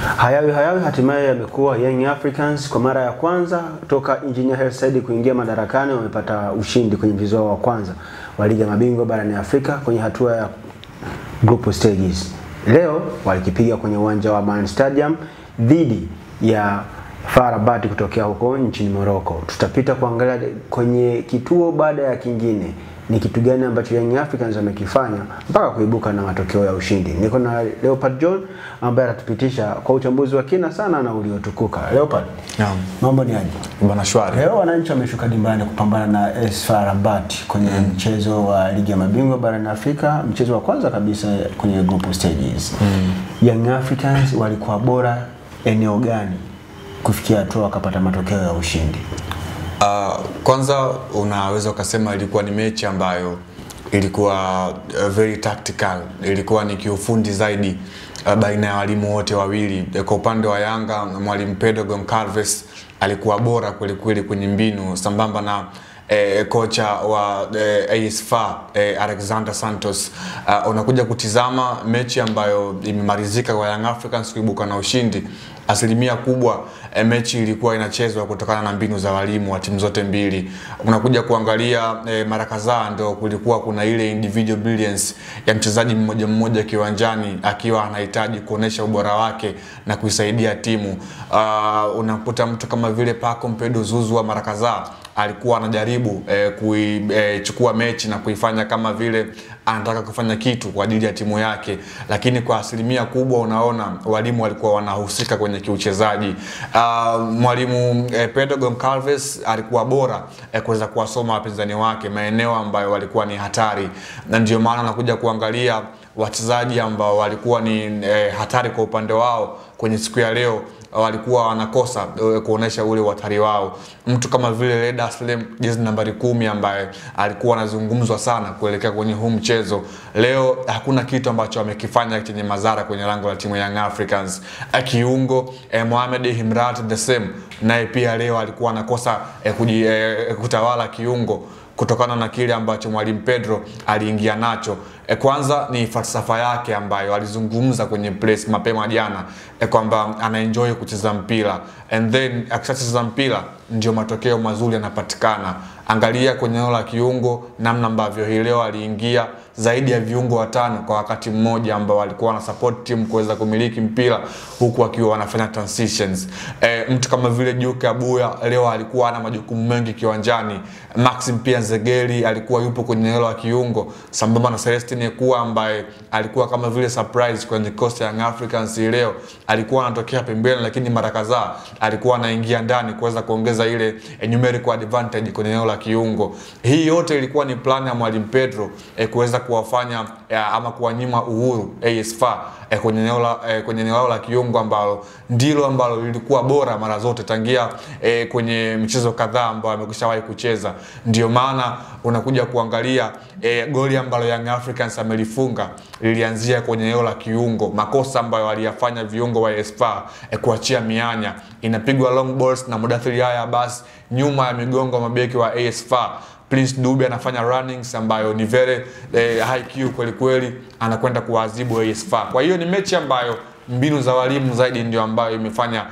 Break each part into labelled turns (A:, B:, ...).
A: Hayawi hatimaye yamekuwa Young Africans kwa mara ya kwanza toka Engineer Hersi Said kuingia madarakani. Wamepata ushindi kwenye mchezo wao wa kwanza wa Ligi ya Mabingwa barani Afrika kwenye hatua ya group stages. Leo walikipiga kwenye uwanja wa Aman Stadium dhidi ya FAR Rabat kutokea huko nchini Morocco. Tutapita kuangalia kwenye kituo baada ya kingine ni kitu gani ambacho Young Africans wamekifanya mpaka kuibuka na matokeo ya ushindi. Niko na Leopard John ambaye atatupitisha kwa uchambuzi wa kina sana na uliotukuka. Leopard.
B: Naam.
A: Mambo ni aje?
B: Bwana shwari.
A: Leo wananchi wameshuka dimbani kupambana na FAR Rabat kwenye mchezo wa Ligi ya Mabingwa barani Afrika, mchezo wa kwanza kabisa kwenye group stages. Young Africans walikuwa bora eneo gani kufikia hatua wakapata matokeo ya ushindi?
B: Kwanza unaweza ukasema ilikuwa ni mechi ambayo ilikuwa very tactical, ilikuwa ni kiufundi zaidi baina ya walimu wote wawili. Kwa upande wa Yanga, mwalimu Pedro Goncalves alikuwa bora kweli kweli kwenye mbinu, sambamba na kocha wa AS FAR Alexander Santos. Unakuja kutizama mechi ambayo imemalizika kwa Young Africans kuibuka na ushindi. Asilimia kubwa mechi ilikuwa inachezwa kutokana na mbinu za walimu wa timu zote mbili. Unakuja kuangalia mara kadhaa ndio kulikuwa kuna ile individual brilliance ya mchezaji mmoja mmoja kiwanjani akiwa anahitaji kuonesha ubora wake na kuisaidia timu. Unakuta mtu kama vile Paco Mpedo Zouzoua mara kadhaa alikuwa anajaribu kuichukua mechi na kuifanya kama vile anataka kufanya kitu kwa ajili ya timu yake, lakini kwa asilimia kubwa unaona walimu walikuwa wanahusika kwenye kiuchezaji. Mwalimu Pedro Goncalves alikuwa bora kuweza kuwasoma wapinzani wake maeneo ambayo walikuwa ni hatari, na ndio maana nakuja kuangalia wachezaji ambao walikuwa ni hatari kwa upande wao kwenye siku ya leo walikuwa wanakosa kuonesha ule hatari wao. Mtu kama vile Reda Salem, jezi nambari 10, ambaye alikuwa anazungumzwa sana kuelekea kwenye huu mchezo, leo hakuna kitu ambacho amekifanya chenye madhara kwenye lango la timu ya Young Africans. Kiungo Mohamed Himrat the same, naye pia leo alikuwa anakosa kutawala kiungo kutokana na kile ambacho mwalimu Pedro aliingia nacho. Kwanza ni falsafa yake ambayo alizungumza kwenye press mapema jana, kwamba anaenjoy kucheza mpira, and then akishacheza mpira ndio matokeo mazuri yanapatikana. Angalia kwenye eneo la kiungo namna ambavyo hii leo aliingia zaidi ya viungo 5 kwa wakati mmoja ambao walikuwa na support team kuweza kumiliki mpira huku wakiwa wanafanya transitions. Mtu kama vile Djuke Abuya leo alikuwa ana majukumu mengi kiwanjani. Maxim pia Zegeli alikuwa yupo kwenye eneo la kiungo, sambamba na Celestine Ekua ambaye alikuwa kama vile surprise kwenye coast ya Young Africans leo. Alikuwa anatokea pembeni, lakini mara kadhaa alikuwa anaingia ndani kuweza kuongeza ile numerical advantage kwenye eneo la kiungo. Hii yote ilikuwa ni plan ya mwalimu Pedro kuweza kuwafanya ama kuwanyima uhuru AS FAR kwenye eneo la kiungo ambalo ndilo ambalo lilikuwa bora mara zote tangia kwenye michezo kadhaa ambayo amekwishawahi kucheza. Ndio maana unakuja kuangalia goli ambalo Young Africans amelifunga lilianzia kwenye eneo la kiungo. Makosa ambayo waliyafanya viungo wa AS FAR kuachia mianya, inapigwa long balls na Mudathir Yahya Abbas nyuma ya migongo ya mabeki wa AS FAR. Prince Dube anafanya runnings ambayo ni very high Q kweli kweli, anakwenda kuadhibu AS FAR. Kwa hiyo ni mechi ambayo mbinu za walimu zaidi ndio ambayo imefanya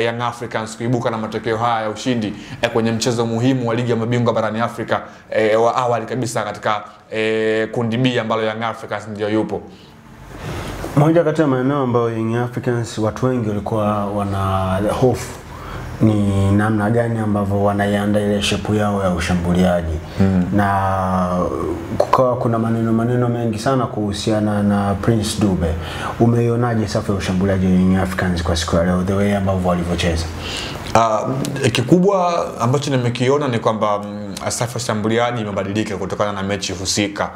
B: Young Africans kuibuka na matokeo haya ya ushindi kwenye mchezo muhimu wa Ligi ya Mabingwa barani Afrika wa awali kabisa katika kundi B ambalo Young Africans ndio yupo.
A: Moja kati ya maeneo ambayo Young Africans watu wengi walikuwa wana hofu ni namna gani ambavyo wanaiandaa ile shape yao ya ushambuliaji. Na kukawa kuna maneno mengi sana kuhusiana na Prince Dube. Umeionaje safu ya ushambuliaji wa Young Africans kwa siku ya leo, the way ambavyo walivyocheza?
B: Kikubwa ambacho nimekiona ni kwamba safu ya ushambuliaji imebadilika kutokana na mechi husika.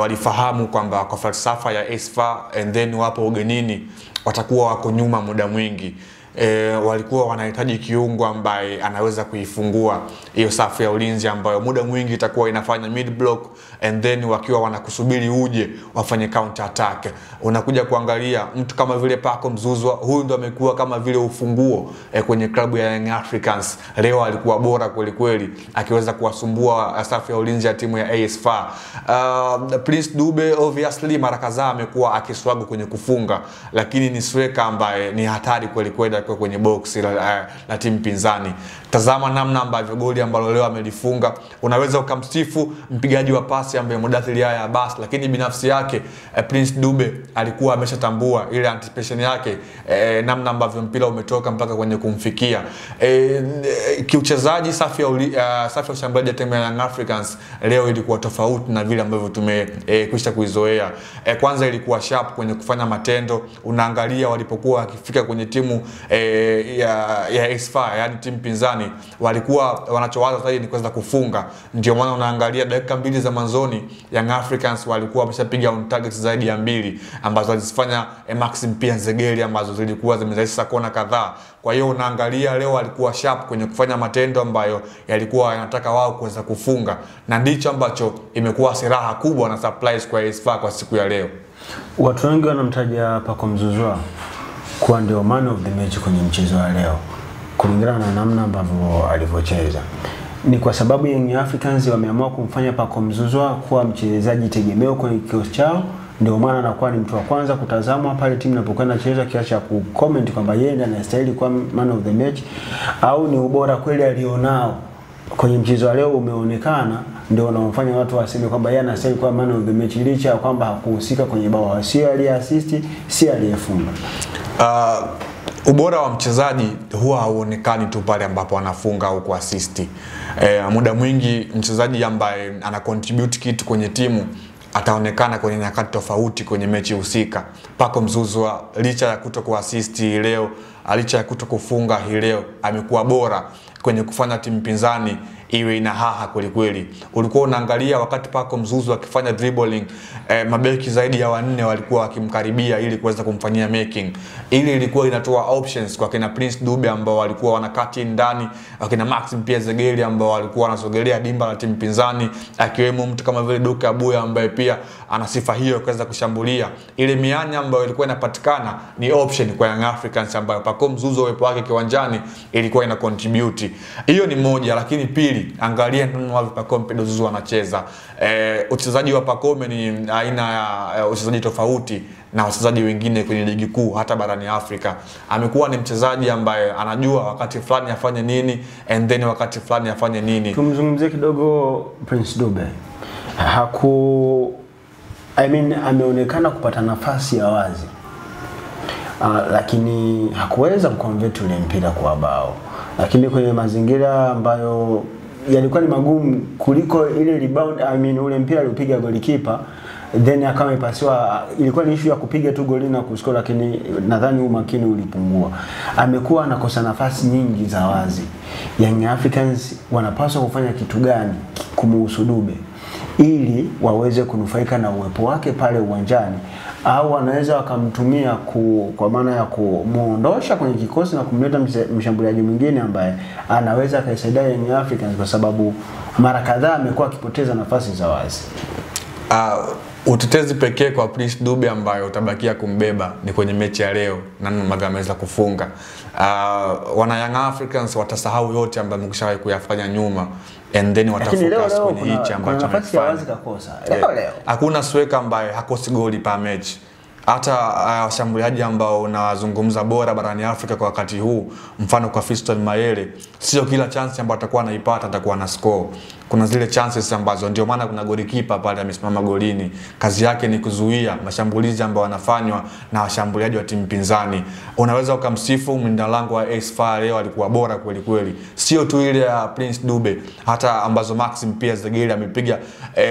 B: Walifahamu kwamba kwa falsafa ya AS FAR and then wapo ugenini watakuwa wako nyuma muda mwingi. walikuwa wanahitaji kiungo ambaye anaweza kuifungua hiyo safu ya ulinzi ambayo muda mwingi itakuwa inafanya mid block and then wakiwa wanakusubiri uje wafanye counter attack. Unakuja kuangalia mtu kama vile Paco Mzuzwa, huyu ndo amekuwa kama vile ufunguo kwenye klabu ya Young Africans. Leo alikuwa bora kweli kweli akiweza kuwasumbua safu ya ulinzi ya timu ya AS FAR. Prince Dube obviously mara kadhaa amekuwa akiswago kwenye kufunga, lakini ni striker ambaye ni hatari kweli kweli kwenye box la timu pinzani. Tazama namna ambavyo goli ambalo leo amelifunga. Unaweza ukamsifu mpigaji wa pasi ambaye Mudathir Yahya Abbas, lakini binafsi yake Prince Dube alikuwa ameshatambua ile anticipation yake, namna ambavyo mpira umetoka mpaka kwenye kumfikia. Kiuchezaji safi ya ushambuliaji ya timu ya Young Africans leo ilikuwa tofauti na vile ambavyo tumekwisha kuizoea. Kwanza ilikuwa sharp kwenye kufanya matendo. Unaangalia walipokuwa wakifika kwenye timu ya AS FAR, yani timu pinzani, walikuwa wanachowaza zaidi ni kuweza kufunga. Ndio maana unaangalia dakika mbili za mwanzoni Young Africans walikuwa wameshapiga on target zaidi ya 2 ambazo alizifanya Maxim pia Nzegeli, ambazo zilikuwa zimezalisha kona kadhaa. Kwa hiyo unaangalia leo walikuwa sharp kwenye kufanya matendo ambayo yalikuwa yanataka wao kuweza kufunga, na ndicho ambacho imekuwa silaha kubwa na surprise kwa AS FAR kwa siku ya leo.
A: Watu wengi wanamtaja Paco Mzuzwa kuwa ndio man of the match kwenye mchezo wa leo kulingana na namna ambavyo alivyocheza. Ni kwa sababu Young Africans wameamua kumfanya Paco Mzuzwa kuwa mchezaji tegemeo kwenye kikosi chao, ndio maana anakuwa ni mtu wa kwanza kutazamwa pale timu inapokuwa inacheza, kiasi cha kucomment kwamba yeye ndiye anastahili kuwa man of the match, au ni ubora kweli alionao kwenye mchezo wa leo umeonekana ndio unaofanya watu waseme kwamba yeye anastahili kuwa man of the match, licha ya kwamba hakuhusika kwenye bao, si aliyeassist, si aliyefunga.
B: Ubora wa mchezaji huwa hauonekani tu pale ambapo anafunga au kuassist. Muda mwingi mchezaji ambaye ana contribute kitu kwenye timu ataonekana kwenye nyakati tofauti kwenye mechi husika. Paco Mzuzwa licha ya kutokuassist leo, licha ya kutokufunga leo, amekuwa bora kwenye kufanya timu pinzani iwe ina haha kweli kweli. Ulikuwa unaangalia wakati Paco Mzuzwa akifanya dribbling, mabeki zaidi ya 4 walikuwa wakimkaribia ili kuweza kumfanyia making. Ili ilikuwa inatoa options kwa kina Prince Dube ambao walikuwa wanakati ndani, wakina Maxim pia Nzegeli ambao walikuwa wanasogelea dimba la timu pinzani, akiwemo mtu kama vile Duke Abuya ambaye pia ana sifa hiyo kuweza kushambulia. Ile mianya ambayo ilikuwa inapatikana ni option kwa Young Africans ambayo Paco Mzuzwa uwepo wake kiwanjani ilikuwa ina contribute. Hiyo ni moja, lakini pili, angalia namna ambavyo Paco Mzuzwa anacheza. Uchezaji wa Paco ni aina ya uchezaji tofauti na wachezaji wengine kwenye ligi kuu hata barani Afrika. Amekuwa ni mchezaji ambaye anajua wakati fulani afanye nini and then wakati fulani afanye nini.
A: Tumzungumzie kidogo Prince Dube. Ameonekana kupata nafasi ya wazi, lakini hakuweza kuconvert ule mpira kwa bao. Lakini kwenye mazingira ambayo yalikuwa ni magumu kuliko ile rebound, ule mpira alipiga golikipa, then akawa imepasiwa, ilikuwa ni issue ya kupiga tu goli na kuscore, lakini nadhani umakini ulipungua. Amekuwa anakosa nafasi nyingi za wazi. Young Africans wanapaswa kufanya kitu gani kumhusu Dube ili waweze kunufaika na uwepo wake pale uwanjani, au wanaweza wakamtumia kwa maana ya kumuondosha kwenye kikosi na kumleta mshambuliaji mwingine ambaye anaweza kaisaidia Young Africans, kwa sababu mara kadhaa amekuwa akipoteza nafasi za wazi.
B: Utetezi pekee kwa Prince Dube ambayo utabakia kumbeba ni kwenye mechi ya leo na namna ameweza kufunga. Wana Young Africans watasahau yote ambayo mkishawahi kuyafanya nyuma and then watafocus kwenye hichi ambacho
A: nafasi ya wazi kakosa. Leo
B: hakuna striker ambaye hakosi goli pa mechi. Hata washambuliaji ambao unazungumza bora barani Afrika kwa wakati huu, mfano kwa Fiston Mayele, sio kila chance ambayo atakuwa anaipata atakuwa na score. Kuna zile chances ambazo ndio maana kuna golikipa pale amesimama golini, kazi yake ni kuzuia mashambulizi ambayo yanafanywa na washambuliaji wa timu pinzani. Unaweza ukamsifu mlinda lango wa AS FAR leo alikuwa bora kweli kweli. Sio tu ile ya Prince Dube, hata ambazo Maxim pia Nzegeli amepiga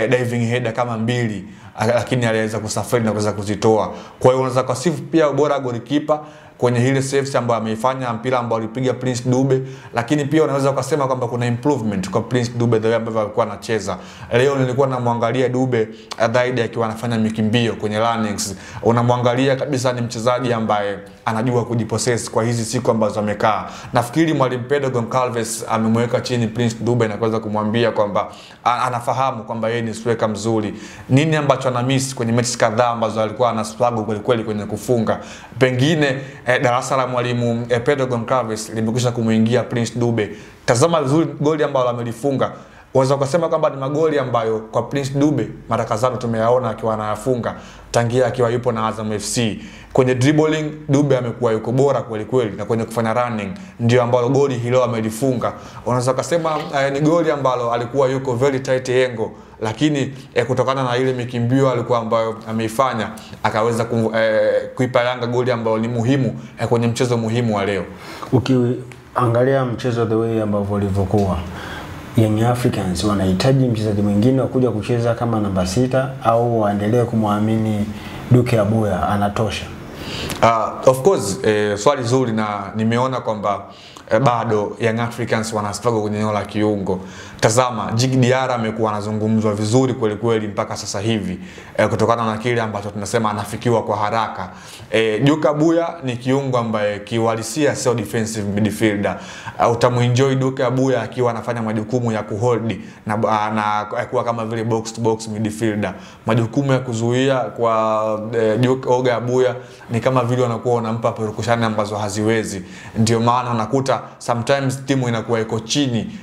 B: diving header kama 2, lakini aliweza kusafiri na kuweza kuzitoa. Kwa hiyo unaweza kusifu pia ubora golikipa kwenye ile saves ambayo ameifanya, mpira ambao alipiga Prince Dube, lakini pia unaweza kusema kwamba kuna improvement kwa Prince Dube the way ambavyo alikuwa anacheza. Leo nilikuwa namwangalia Dube zaidi akiwa anafanya mikimbio kwenye runnings. Unamwangalia kabisa ni mchezaji ambaye anajua kujipossess kwa hizi siku ambazo amekaa. Nafikiri mwalimu Pedro Goncalves amemweka chini Prince Dube na kuweza kumwambia kwamba anafahamu kwamba yeye ni striker mzuri. Nini ambacho ana miss kwenye mechi kadhaa ambazo alikuwa ana struggle kweli kwenye kufunga. Pengine darasa la mwalimu Pedro Goncalves limekwisha kumuingia Prince Dube. Tazama vizuri goli ambalo amelifunga. Waweza kusema kwamba ni magoli ambayo kwa Prince Dube mara kadhaa tumeyaona akiwa anayafunga tangia akiwa yupo na Azam FC. Kwenye dribbling Dube amekuwa yuko bora kweli na kwenye kufanya running ndio ambalo goli hilo amelifunga. Unaweza kusema ni goli ambalo alikuwa yuko very tight angle, lakini kutokana na ile mikimbio alikuwa ambayo ameifanya akaweza kuipa Yanga goli ambalo ni muhimu kwenye mchezo muhimu wa leo.
A: Ukiangalia mchezo the way ambavyo ulivyokuwa, Young Africans wanahitaji mchezaji mwingine wa kuja kucheza kama namba 6 au waendelee kumwamini Duke Abuya anatosha?
B: Of course swali zuri, na nimeona kwamba bado Young Africans wana struggle kwenye eneo la kiungo. Tazama, Djigui Diarra amekuwa anazungumzwa vizuri kweli mpaka sasa hivi kutokana na kile ambacho tunasema anafikiwa kwa haraka. Duke Abuya ni kiungo ambaye kiuhalisia sio defensive midfielder. Utamuenjoy Duke Abuya akiwa anafanya majukumu ya kuhold na kuwa kama vile box to box midfielder. Majukumu ya kuzuia kwa Duke Abuya ni kama vile wanakuwa wanampa perukushani ambazo haziwezi. Ndio maana unakuta sometimes timu inakuwa iko chini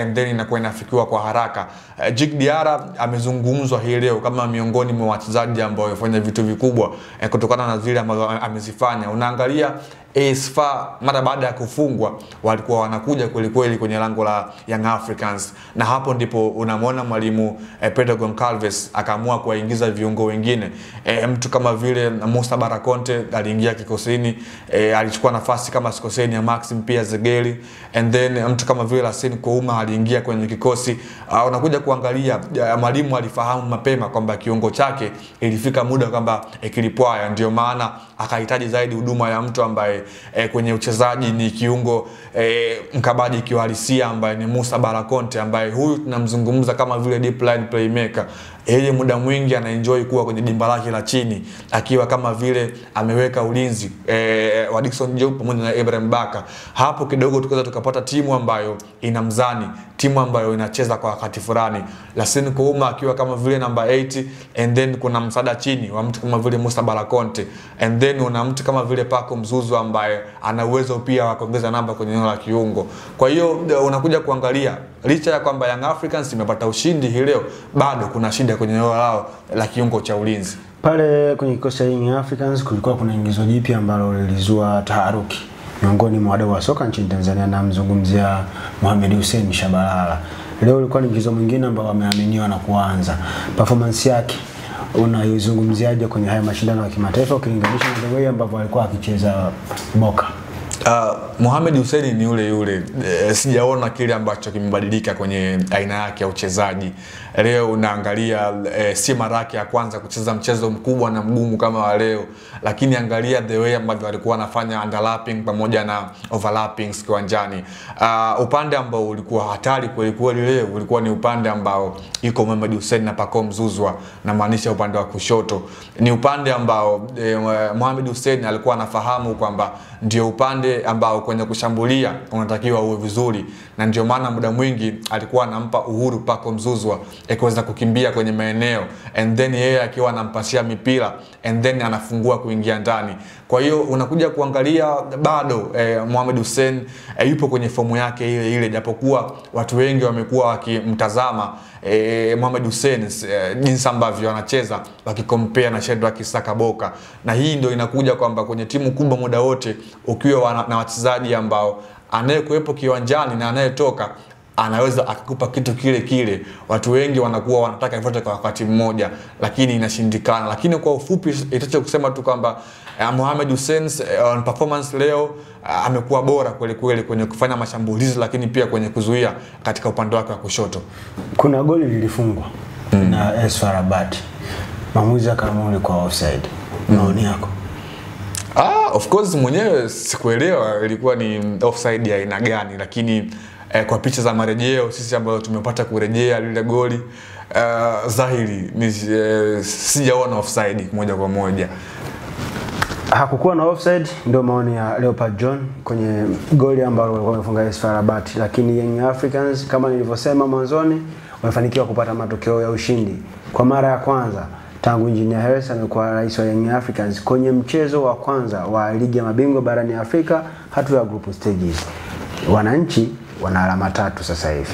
B: and then inakuwa inafikiwa kwa haraka. Djigui Diarra amezungumzwa hii leo kama miongoni mwa wachezaji ambao wamefanya vitu vikubwa kutokana na zile ambazo amezifanya. Unaangalia AS FAR mara baada ya kufungwa walikuwa wanakuja kweli kwenye lango la Young Africans, na hapo ndipo unamwona mwalimu Pedro Goncalves akaamua kuwaingiza viungo wengine. Mtu kama vile Musa Barakonte aliingia kikosini, alichukua nafasi kama sikoseni ya Maxim pia Zegeli, and then mtu kama vile Lassine Kouma aliingia kwenye kikosi. Unakuja kuangalia mwalimu alifahamu mapema kwamba kiungo chake ilifika muda kwamba kilipwaya, ndio maana akahitaji zaidi huduma ya mtu ambaye kwenye uchezaji ni kiungo mkabaji kiuhalisia ambaye ni Musa Barakonte, ambaye huyu tunamzungumza kama vile deep line playmaker. Yeye muda mwingi anaenjoy kuwa kwenye dimba lake la chini akiwa kama vile ameweka ulinzi wa Dickson Job pamoja na Ibrahim Baka. Hapo kidogo tukaweza tukapata timu ambayo ina mzani, timu ambayo inacheza kwa wakati fulani. Lassine Kouma akiwa kama vile namba 8, and then kuna msaada chini wa mtu kama vile Musa Barakonte, and then una mtu kama vile Paco Mzuzu ambaye ana uwezo pia wa kuongeza namba kwenye eneo la kiungo. Kwa hiyo unakuja kuangalia licha ya kwamba Young Africans imepata ushindi hii leo, bado kuna shida kwenye eneo lao la kiungo cha ulinzi.
A: Pale kwenye kikosi cha Young Africans kulikuwa kuna ingizo jipya ambalo lilizua taharuki miongoni mwa wadau wa soka nchini Tanzania, na mzungumzia Mohamed Hussein Shabalala. Leo ulikuwa ni mchezo mwingine ambao wameaminiwa na kuanza. Performance yake unaizungumziaje kwenye haya mashindano ya kimataifa ukilinganisha na the way ambavyo alikuwa akicheza Boka?
B: Mohamed Hussein ni yule. Sijaona kile ambacho kimebadilika kwenye aina yake ya uchezaji. Leo unaangalia si mara yake ya kwanza kucheza mchezo mkubwa na mgumu kama wa leo, lakini angalia the way ambavyo alikuwa anafanya underlapping pamoja na overlappings kiwanjani. Upande ambao ulikuwa hatari kweli leo ulikuwa ni upande ambao yuko Mohamed Hussein na Paco Mzuzu, na maanisha upande wa kushoto. Ni upande ambao Mohamed Hussein alikuwa anafahamu kwamba ndio upande ambao kwenye kushambulia unatakiwa uwe vizuri, na ndio maana muda mwingi alikuwa anampa uhuru Paco Mzuzu kuweza kukimbia kwenye maeneo, and then yeye akiwa anampasia mipira and then anafungua kuingia ndani. Kwa hiyo unakuja kuangalia bado Mohamed Hussein yupo kwenye fomu yake ile japokuwa watu wengi wamekuwa wakimtazama Mohamed Hussein jinsi ambavyo anacheza wakikompare na Shedrack Isaka Boka, na hii ndio inakuja kwamba kwenye timu kubwa muda wote ukiwa na wachezaji ambao anayekuepo kiwanjani na anayetoka anaweza akakupa kitu kile, watu wengi wanakuwa wanataka vyote kwa wakati mmoja, lakini inashindikana. Lakini kwa ufupi itacho kusema tu kwamba Mohamed Hussein on performance leo amekuwa bora kweli kwenye kufanya mashambulizi, lakini pia kwenye kuzuia katika upande wake wa kushoto.
A: Kuna goli lilifungwa na AS FAR Rabat, maamuzi akaamua kwa offside. Maoni yako?
B: Of course mwenyewe sikuelewa ilikuwa ni offside ya aina gani, lakini kwa picha za marejeo sisi ambao tumepata kurejea lile goli dhahiri ni sijaona offside moja kwa moja.
A: Hakukuwa na offside, ndio maoni ya Leopard John kwenye goli ambalo walikuwa wamefunga AS FAR Rabat, lakini Young Africans kama nilivyosema mwanzoni wamefanikiwa kupata matokeo ya ushindi kwa mara ya kwanza tangu Engineer Hersi amekuwa rais wa Young Africans kwenye mchezo wa kwanza wa ligi ya mabingwa barani Afrika hatua ya group stages. Wananchi wana alama 3 sasa hivi.